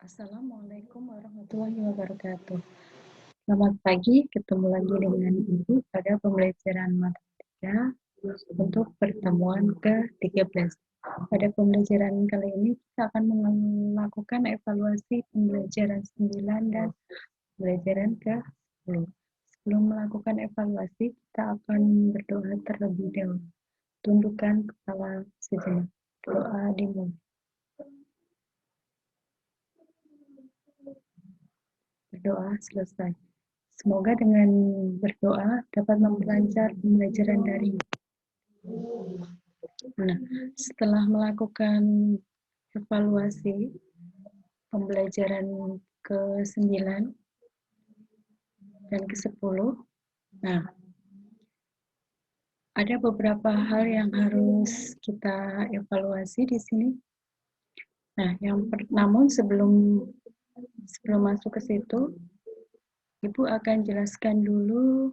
Assalamualaikum warahmatullahi wabarakatuh. Selamat pagi, ketemu lagi dengan Ibu pada pembelajaran matematika untuk pertemuan ke-13. Pada pembelajaran kali ini kita akan melakukan evaluasi pembelajaran 9 dan pembelajaran ke-10. Sebelum melakukan evaluasi, kita akan berdoa terlebih dahulu. Tundukkan kepala sejenak. Doa dimulai. Berdoa selesai. Semoga dengan berdoa dapat memperlancar pembelajaran daring. Nah, setelah melakukan evaluasi pembelajaran ke-9 dan ke-10, nah, ada beberapa hal yang harus kita evaluasi di sini. Nah, namun sebelum masuk ke situ, Ibu akan jelaskan dulu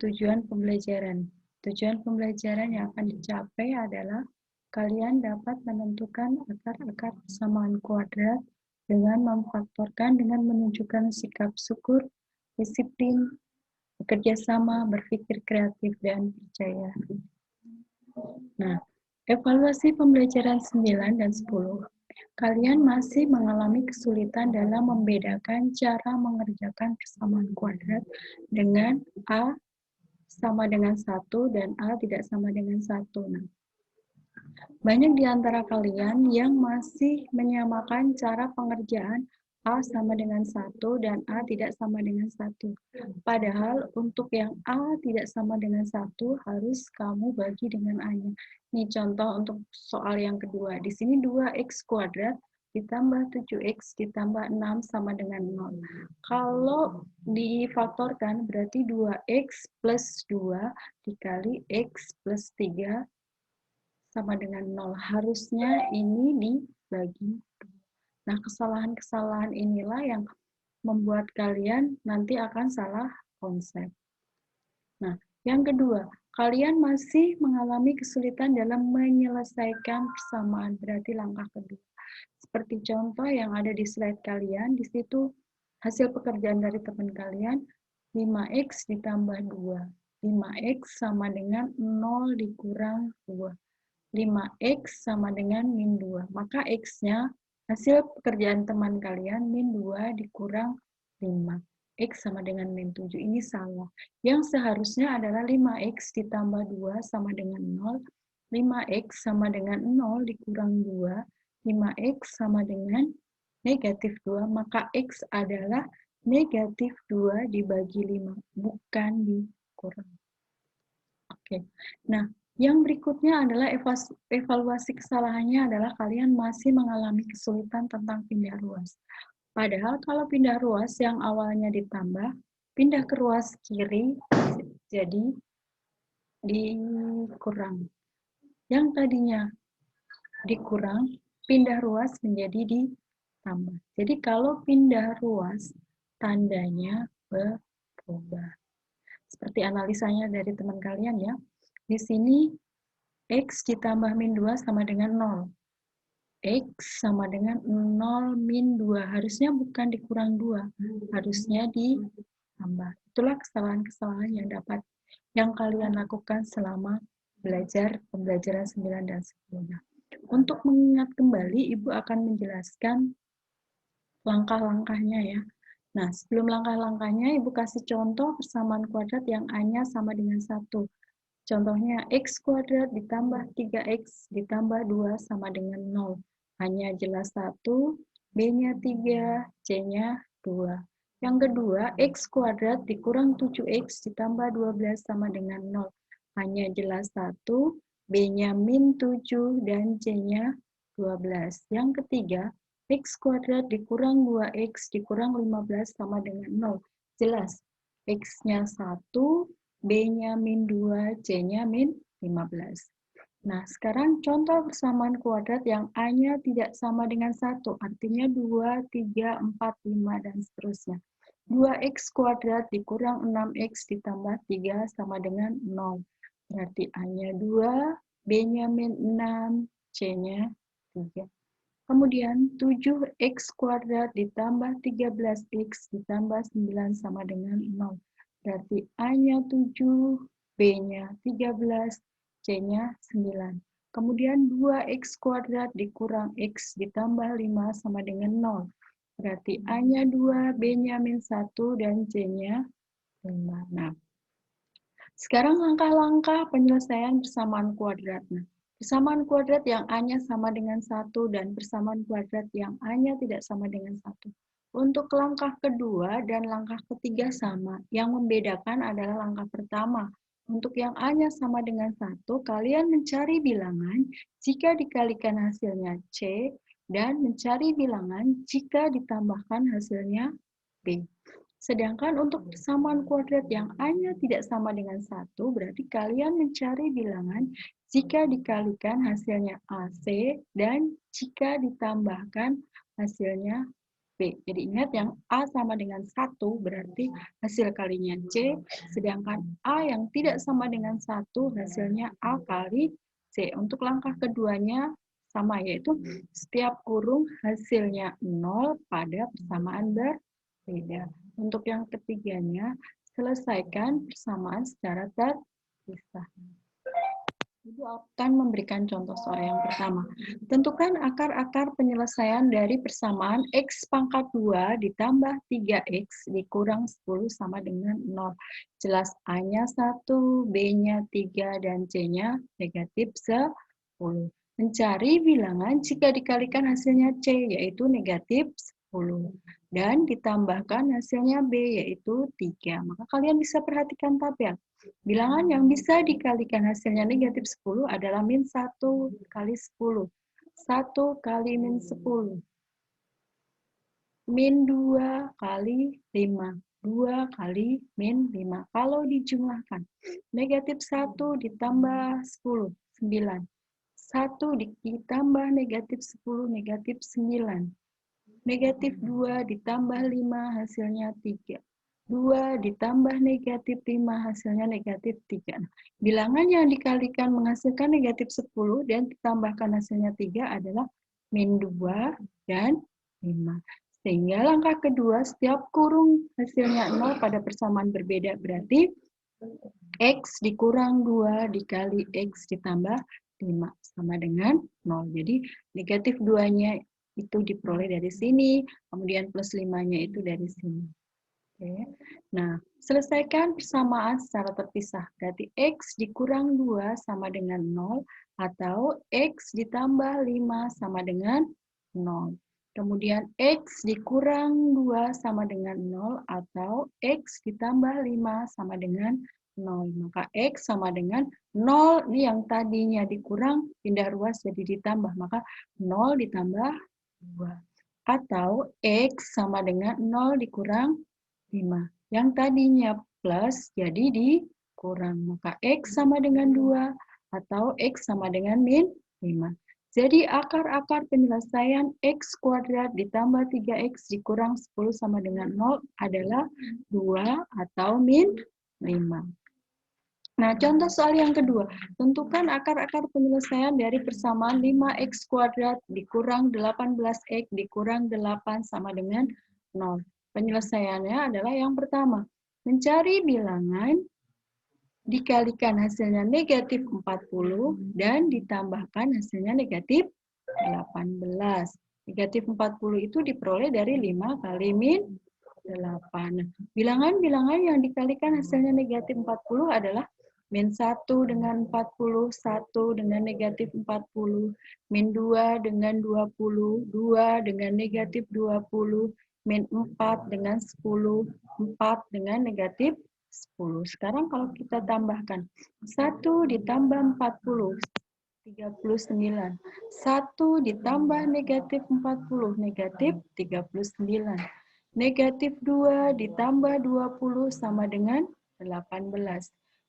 tujuan pembelajaran. Tujuan pembelajaran yang akan dicapai adalah kalian dapat menentukan akar-akar persamaan kuadrat dengan memfaktorkan dengan menunjukkan sikap syukur, disiplin, bekerja sama, berpikir kreatif, dan percaya. Nah, evaluasi pembelajaran 9 dan 10. Kalian masih mengalami kesulitan dalam membedakan cara mengerjakan persamaan kuadrat dengan A sama dengan 1 dan A tidak sama dengan 1. Nah, banyak di antara kalian yang masih menyamakan cara pengerjaan A sama dengan 1 dan A tidak sama dengan 1. Padahal untuk yang A tidak sama dengan 1 harus kamu bagi dengan A-nya. Ini contoh untuk soal yang kedua. Di sini 2x kuadrat ditambah 7x ditambah 6 sama dengan 0. Kalau difaktorkan berarti 2x plus 2 dikali x plus 3 sama dengan 0. Harusnya ini dibagi. Nah, kesalahan-kesalahan inilah yang membuat kalian nanti akan salah konsep. Nah, yang kedua, kalian masih mengalami kesulitan dalam menyelesaikan persamaan, berarti langkah kedua. Seperti contoh yang ada di slide kalian, di situ hasil pekerjaan dari teman kalian, 5x ditambah 2. 5x sama dengan 0 dikurang 2. 5x sama dengan min 2. Maka x-nya, hasil pekerjaan teman kalian, min 2 dikurang 5. X sama dengan min 7. Ini salah. Yang seharusnya adalah 5x ditambah 2 sama dengan 0. 5x sama dengan 0 dikurang 2. 5x sama dengan negatif 2. Maka x adalah negatif 2 dibagi 5. Bukan dikurang. Oke. Nah, yang berikutnya adalah evaluasi kesalahannya adalah kalian masih mengalami kesulitan tentang pindah ruas. Padahal kalau pindah ruas yang awalnya ditambah, pindah ke ruas kiri jadi dikurang. Yang tadinya dikurang, pindah ruas menjadi ditambah. Jadi kalau pindah ruas, tandanya berubah. Seperti analisanya dari teman kalian ya. Di sini X ditambah min 2 sama dengan 0. X sama dengan 0 min 2. Harusnya bukan dikurang 2. Harusnya ditambah. Itulah kesalahan-kesalahan yang kalian lakukan selama belajar pembelajaran 9 dan 10. Untuk mengingat kembali, Ibu akan menjelaskan langkah-langkahnya ya. Nah, sebelum langkah-langkahnya, Ibu kasih contoh persamaan kuadrat yang A-nya sama dengan 1. Contohnya, x kuadrat ditambah 3x ditambah 2 sama dengan 0. A-nya jelas 1, B-nya 3, C-nya 2. Yang kedua, x kuadrat dikurang 7x ditambah 12 sama dengan 0. A-nya jelas 1, B-nya min 7, dan C-nya 12. Yang ketiga, x kuadrat dikurang 2x dikurang 15 sama dengan 0. Jelas, x-nya 1, B-nya min 2, C-nya min 15. Nah, sekarang contoh persamaan kuadrat yang A-nya tidak sama dengan 1, artinya 2, 3, 4, 5, dan seterusnya. 2x kuadrat dikurang 6x ditambah 3 sama dengan 0. Berarti A-nya 2, B-nya min 6, C-nya 3. Kemudian 7x kuadrat ditambah 13x ditambah 9 sama dengan 0. Berarti A-nya 7, B-nya 13, C-nya 9. Kemudian 2x kuadrat dikurang x ditambah 5 sama dengan 0. Berarti A-nya 2, B-nya min 1, dan C-nya 5. Nah, sekarang langkah-langkah penyelesaian persamaan kuadrat. Nah, persamaan kuadrat yang A-nya sama dengan 1 dan persamaan kuadrat yang A-nya tidak sama dengan 1. Untuk langkah kedua dan langkah ketiga sama. Yang membedakan adalah langkah pertama. Untuk yang A-nya sama dengan 1, kalian mencari bilangan jika dikalikan hasilnya C dan mencari bilangan jika ditambahkan hasilnya B. Sedangkan untuk persamaan kuadrat yang A-nya tidak sama dengan 1, berarti kalian mencari bilangan jika dikalikan hasilnya AC dan jika ditambahkan hasilnya B. Jadi ingat yang A sama dengan 1 berarti hasil kalinya C, sedangkan A yang tidak sama dengan 1 hasilnya A kali C. Untuk langkah keduanya sama, yaitu setiap kurung hasilnya 0 pada persamaan berbeda. Untuk yang ketiganya, selesaikan persamaan secara terpisah. Ibu akan memberikan contoh soal yang pertama. Tentukan akar-akar penyelesaian dari persamaan X pangkat 2 ditambah 3X dikurang 10 sama dengan 0. Jelas A-nya 1, B-nya 3, dan C-nya negatif 10. Mencari bilangan jika dikalikan hasilnya C, yaitu negatif 10. Dan ditambahkan hasilnya B, yaitu 3. Maka kalian bisa perhatikan tabel. Bilangan yang bisa dikalikan hasilnya negatif 10 adalah min 1 kali 10. 1 kali min 10. Min 2 kali 5. 2 kali min 5. Kalau dijumlahkan, negatif 1 ditambah 10, 9. 1 ditambah negatif 10, negatif 9. Negatif 2 ditambah 5 hasilnya 3. 2 ditambah negatif 5 hasilnya negatif 3. Nah, bilangan yang dikalikan menghasilkan negatif 10 dan ditambahkan hasilnya 3 adalah min 2 dan 5. Sehingga langkah kedua, setiap kurung hasilnya 0 pada persamaan berbeda. Berarti X dikurang 2 dikali X ditambah 5 sama dengan 0. Jadi negatif 2-nya itu diperoleh dari sini, kemudian plus 5-nya itu dari sini. Oke. Nah, selesaikan persamaan secara terpisah. Berarti X dikurang 2 sama dengan 0, atau X ditambah 5 sama dengan 0. Kemudian X dikurang 2 sama dengan 0, atau X ditambah 5 sama dengan 0. Maka X sama dengan 0, ini yang tadinya dikurang, pindah ruas jadi ditambah. Maka 0 ditambah 2. Atau X sama dengan 0 dikurang 5. Yang tadinya plus jadi dikurang. Maka X sama dengan 2 atau X sama dengan min 5. Jadi akar-akar penyelesaian X kuadrat ditambah 3X dikurang 10 sama dengan 0 adalah 2 atau min 5. Nah, contoh soal yang kedua. Tentukan akar-akar penyelesaian dari persamaan 5X kuadrat dikurang 18X dikurang 8 sama dengan 0. Penyelesaiannya adalah yang pertama. Mencari bilangan dikalikan hasilnya negatif 40 dan ditambahkan hasilnya negatif 18. Negatif 40 itu diperoleh dari 5 kali min 8. Bilangan-bilangan yang dikalikan hasilnya negatif 40 adalah min 1 dengan 40, 1 dengan negatif 40, min 2 dengan 20, 2 dengan negatif 20, min 4 dengan 10, 4 dengan negatif 10. Sekarang kalau kita tambahkan 1 ditambah 40, 39. 1 ditambah negatif 40, negatif 39. Negatif 2 ditambah 20 sama dengan 18.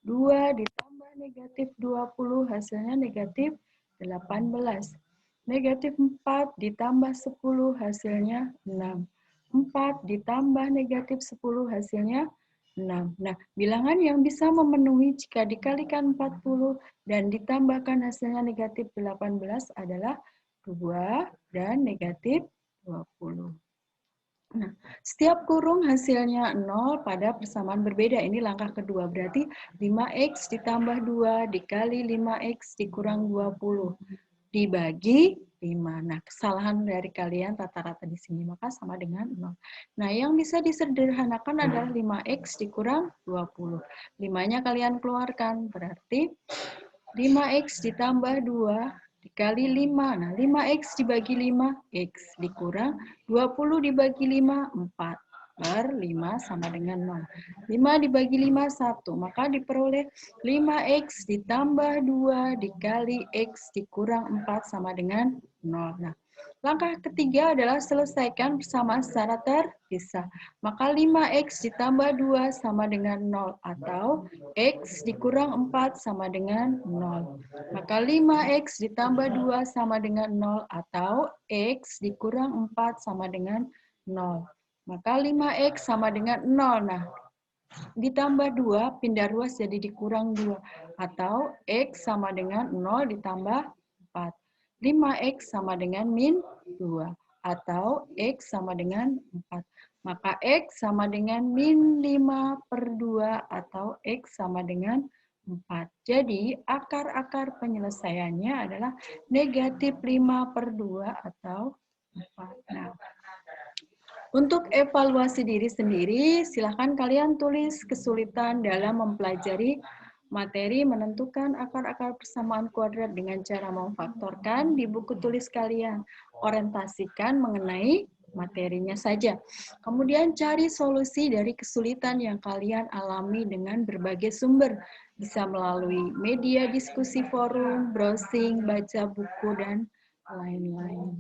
2 ditambah negatif 20 hasilnya negatif 18. Negatif 4 ditambah 10 hasilnya 6. 4 ditambah negatif 10 hasilnya 6. Nah, bilangan yang bisa memenuhi jika dikalikan 40 dan ditambahkan hasilnya negatif 18 adalah 2, dan negatif 20. Nah, setiap kurung hasilnya 0 pada persamaan berbeda. Ini langkah kedua. Berarti 5x ditambah 2 dikali 5x dikurang 20 dibagi 5. Nah, kesalahan dari kalian rata-rata di sini, maka sama dengan 0. Nah, yang bisa disederhanakan adalah 5x dikurang 20. 5-nya kalian keluarkan, berarti 5x ditambah 2 dikali 5. Nah, 5x dibagi 5, x dikurang 20 dibagi 5, 4. Per 5 sama dengan 0. 5 dibagi 5, 1. Maka diperoleh 5x ditambah 2 dikali x dikurang 4 sama dengan 0. Nah, langkah ketiga adalah selesaikan persamaan secara terpisah. Maka 5x ditambah 2 sama dengan 0 atau x dikurang 4 sama dengan 0. Maka 5x ditambah 2 sama dengan 0 atau x dikurang 4 sama dengan 0. Maka 5x sama dengan 0. Nah, ditambah 2, pindah ruas jadi dikurang 2. Atau x sama dengan 0 ditambah 4. 5x sama dengan min 2. Atau x sama dengan 4. Maka x sama dengan min 5 per 2 atau x sama dengan 4. Jadi akar-akar penyelesaiannya adalah negatif 5 per 2 atau 4. Nah, untuk evaluasi diri sendiri, silakan kalian tulis kesulitan dalam mempelajari materi menentukan akar-akar persamaan kuadrat dengan cara memfaktorkan di buku tulis kalian. Orientasikan mengenai materinya saja. Kemudian cari solusi dari kesulitan yang kalian alami dengan berbagai sumber. Bisa melalui media diskusi forum, browsing, baca buku, dan lain-lain.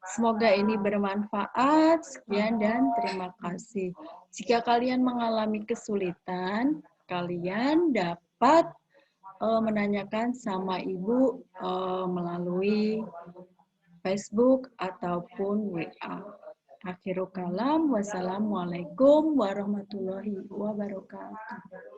Semoga ini bermanfaat. Sekian dan terima kasih. Jika kalian mengalami kesulitan, kalian dapat menanyakan sama Ibu melalui Facebook ataupun WA. Akhirul kalam, wassalamualaikum warahmatullahi wabarakatuh.